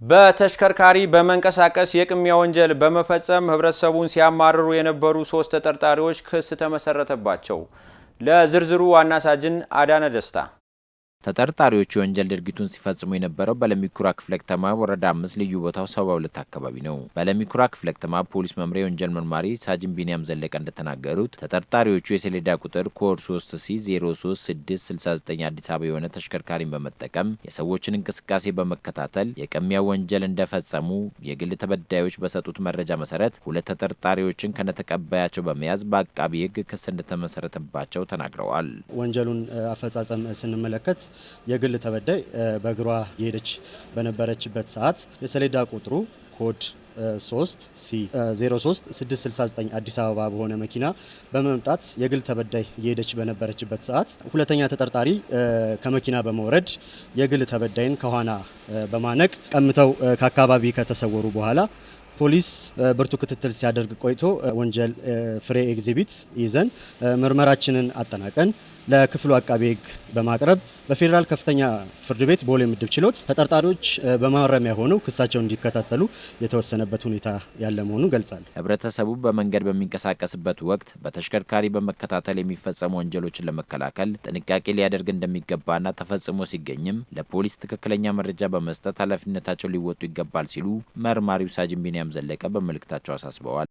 በተሽከርካሪ በመንቀሳቀስ የቅሚያ ወንጀል በመፈጸም ህብረተሰቡን ሲያማርሩ የነበሩ 3 ተጠርጣሪዎች ክስ ተመሰረተባቸው። ለዝርዝሩ ዋና ሳጅን አዳነ ደስታ። ተጠርጣሪዎቹ የወንጀል ድርጊቱን ሲፈጽሙ የነበረው በለሚኩራ ክፍለ ከተማ ወረዳ 5 ልዩ ቦታው 72 አካባቢ ነው። በለሚኩራ ክፍለ ከተማ ፖሊስ መምሪያ የወንጀል መርማሪ ሳጅን ቢኒያም ዘለቀ እንደተናገሩት ተጠርጣሪዎቹ የሰሌዳ ቁጥር ኮድ 3C03669 አዲስ አበባ የሆነ ተሽከርካሪን በመጠቀም የሰዎችን እንቅስቃሴ በመከታተል የቅሚያ ወንጀል እንደፈጸሙ የግል ተበዳዮች በሰጡት መረጃ መሰረት 2 ተጠርጣሪዎችን ከነተቀባያቸው በመያዝ በአቃቢ ህግ ክስ እንደተመሰረተባቸው ተናግረዋል። ወንጀሉን አፈጻጸም ስንመለከት የግል ተበዳይ በእግሯ የሄደች በነበረችበት ሰዓት የሰሌዳ ቁጥሩ ኮድ 3C03669 አዲስ አበባ በሆነ መኪና በመምጣት የግል ተበዳይ የሄደች በነበረችበት ሰዓት ሁለተኛ ተጠርጣሪ ከመኪና በመውረድ የግል ተበዳይን ከኋላ በማነቅ ቀምተው ከአካባቢ ከተሰወሩ በኋላ ፖሊስ ብርቱ ክትትል ሲያደርግ ቆይቶ ወንጀል ፍሬ ኤግዚቢት ይዘን ምርመራችንን አጠናቀን ለክፍሉ አቃቤ ህግ በማቅረብ በፌዴራል ከፍተኛ ፍርድ ቤት ቦሌ ምድብ ችሎት ተጠርጣሪዎች በማረሚያ ሆነው ክሳቸውን እንዲከታተሉ የተወሰነበት ሁኔታ ያለ መሆኑን ገልጻለሁ። ህብረተሰቡ በመንገድ በሚንቀሳቀስበት ወቅት በተሽከርካሪ በመከታተል የሚፈጸሙ ወንጀሎችን ለመከላከል ጥንቃቄ ሊያደርግ እንደሚገባና ተፈጽሞ ሲገኝም ለፖሊስ ትክክለኛ መረጃ በመስጠት ኃላፊነታቸው ሊወጡ ይገባል ሲሉ መርማሪው ሳጅን ቢኒያም ዘለቀ በመልእክታቸው አሳስበዋል።